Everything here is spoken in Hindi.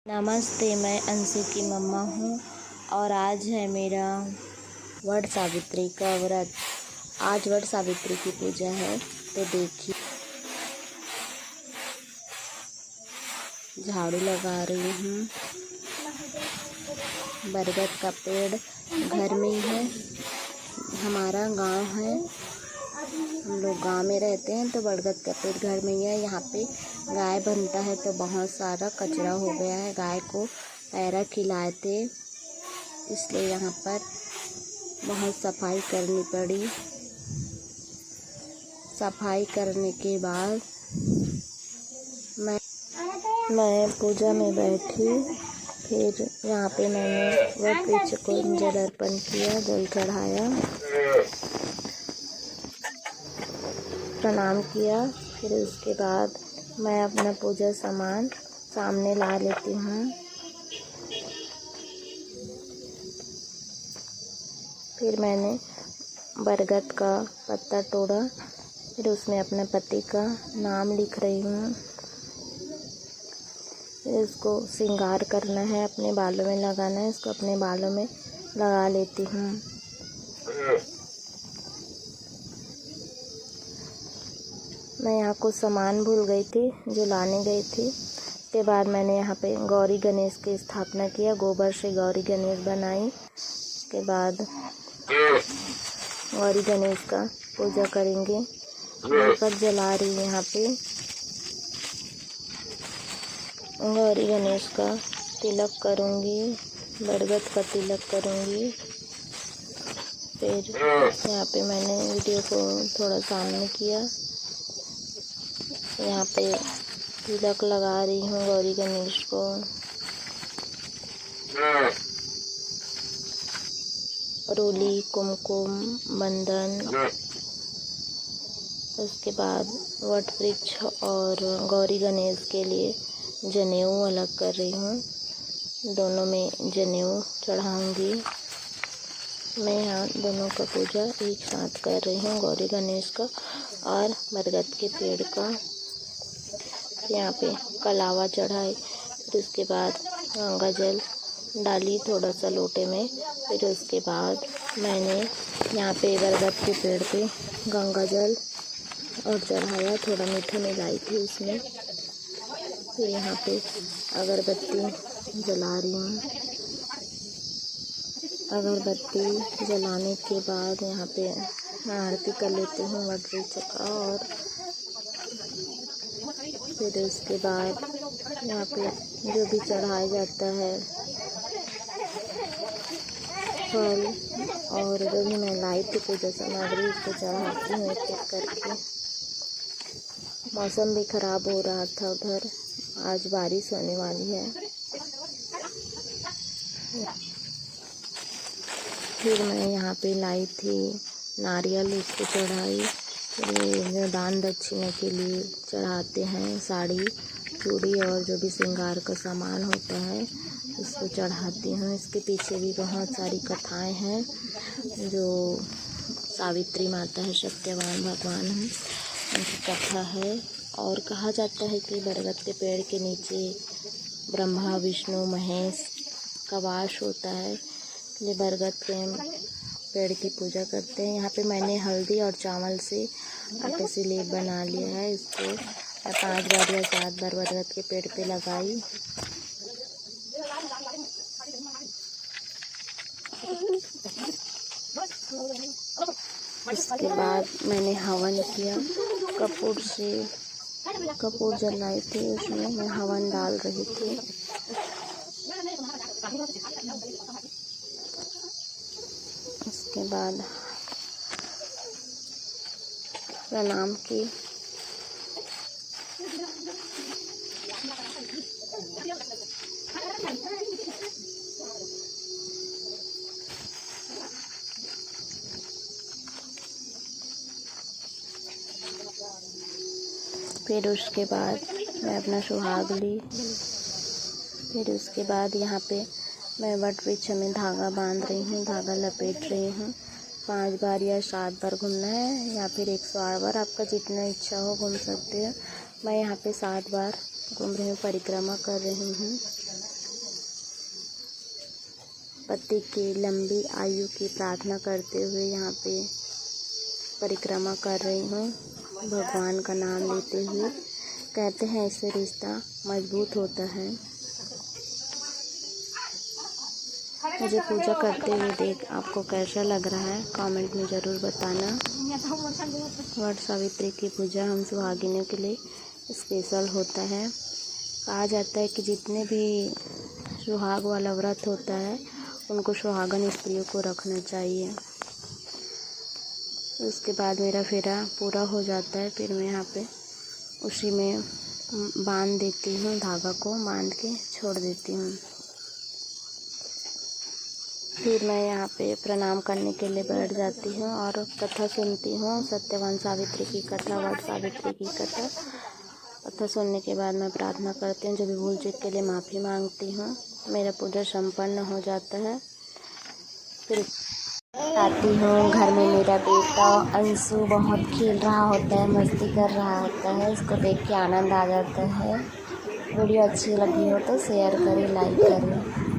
नमस्ते, मैं अंशु की मम्मा हूँ और आज है मेरा वट सावित्री का व्रत। आज वट सावित्री की पूजा है, तो देखिए झाड़ू लगा रही हूँ। बरगद का पेड़ घर में ही है। हमारा गांव है, हम लोग गांव में रहते हैं, तो बरगद का पेड़ घर में ही है। यहाँ पे गाय बनता है, तो बहुत सारा कचरा हो गया है। गाय को पैरा खिलाए थे, इसलिए यहाँ पर बहुत सफाई करनी पड़ी। सफाई करने के बाद मैं पूजा में बैठी। फिर यहाँ पे मैंने वट वृक्ष को जल अर्पण किया, जल चढ़ाया, प्रणाम किया। फिर उसके बाद मैं अपना पूजा सामान सामने ला लेती हूँ। फिर मैंने बरगद का पत्ता तोड़ा, फिर उसमें अपने पति का नाम लिख रही हूँ। फिर इसको श्रृंगार करना है, अपने बालों में लगाना है। इसको अपने बालों में लगा लेती हूँ। मैं यहाँ कुछ सामान भूल गई थी जो लाने गई थी। उसके बाद मैंने यहाँ पे गौरी गणेश की स्थापना किया, गोबर से गौरी गणेश बनाई। उसके बाद गौरी गणेश का पूजा करेंगे। दीपक जला रही हूँ यहाँ पे। गौरी गणेश का तिलक करूँगी, बरगद का तिलक करूँगी। फिर यहाँ पे मैंने वीडियो को थोड़ा सामने किया। यहाँ पे तिलक लगा रही हूँ गौरी गणेश को। रोली, कुमकुम, बंधन। उसके बाद वट वृक्ष और गौरी गणेश के लिए जनेऊ अलग कर रही हूँ। दोनों में जनेऊ चढ़ाऊँगी। मैं यहाँ दोनों का पूजा एक साथ कर रही हूँ, गौरी गणेश का और बरगद के पेड़ का। यहाँ पे कलावा चढ़ाई, फिर उसके बाद गंगा जल डाली थोड़ा सा लोटे में। फिर उसके बाद मैंने यहाँ पे बरगद के पेड़ पे गंगा जल और चढ़ाया, थोड़ा मीठा मिलाई थी उसमें। फिर यहाँ पे अगरबत्ती जला रही हूँ। अगरबत्ती जलाने के बाद यहाँ पे आरती कर लेती हूँ वट वृक्ष का। और फिर उसके बाद यहाँ पे जो भी चढ़ाया जाता है, फल और जो भी मैं लाई थी पूजा सामग्री, उसको चढ़ाती हूँ एक एक करके। मौसम भी ख़राब हो रहा था उधर, आज बारिश होने वाली है। फिर मैं यहाँ पे लाई थी नारियल, उसको चढ़ाई। फिर दान दक्षिणा के लिए चढ़ाते हैं साड़ी, चूड़ी और जो भी श्रृंगार का सामान होता है, उसको चढ़ाती हूँ। इसके पीछे भी बहुत सारी कथाएं हैं। जो सावित्री माता है, सत्यवान भगवान हैं, उनकी कथा है। और कहा जाता है कि बरगद के पेड़ के नीचे ब्रह्मा, विष्णु, महेश का वास होता है। ये बरगद के पेड़ की पूजा करते हैं। यहाँ पे मैंने हल्दी और चावल से आटे से लेप बना लिया है। इसको मैं 5 बार या 7 बार बरगद के पेड़ पे लगाई। इसके बाद मैंने हवन किया, कपूर जलाई थी, उसमें मैं हवन डाल रही थी। उसके बाद प्रणाम की। फिर उसके बाद मैं अपना सुहाग ली। फिर उसके बाद यहाँ पे मैं वट वृक्ष में धागा बांध रही हूँ, धागा लपेट रही हूँ। 5 बार या 7 बार घूमना है, या फिर 108 बार, आपका जितना इच्छा हो घूम सकते हो। मैं यहाँ पे 7 बार घूम रही हूँ, परिक्रमा कर रही हूँ। पति की लंबी आयु की प्रार्थना करते हुए यहाँ पे परिक्रमा कर रही हूँ, भगवान का नाम लेते हुए। कहते हैं इससे रिश्ता मजबूत होता है। मुझे पूजा करते हुए देख आपको कैसा लग रहा है कमेंट में ज़रूर बताना। वट सावित्री की पूजा हम सुहागिनों के लिए स्पेशल होता है। कहा जाता है कि जितने भी सुहाग वाला व्रत होता है उनको सुहागन स्त्रियों को रखना चाहिए। उसके बाद मेरा फेरा पूरा हो जाता है, फिर मैं यहाँ पे उसी में बांध देती हूँ, धागा को बांध के छोड़ देती हूँ। फिर मैं यहाँ पे प्रणाम करने के लिए बैठ जाती हूँ और कथा सुनती हूँ, सत्यवान सावित्री की कथा, वट सावित्री की कथा सुनने के बाद मैं प्रार्थना करती हूँ, जो भी भूल चूक के लिए माफ़ी मांगती हूँ। मेरा पूजा संपन्न हो जाता है। फिर आती हूँ, घर में मेरा बेटा अंशु बहुत खेल रहा होता है, मस्ती कर रहा होता है, उसको देख के आनंद आ जाता है। वीडियो अच्छी लगी हो तो शेयर करें, लाइक करें।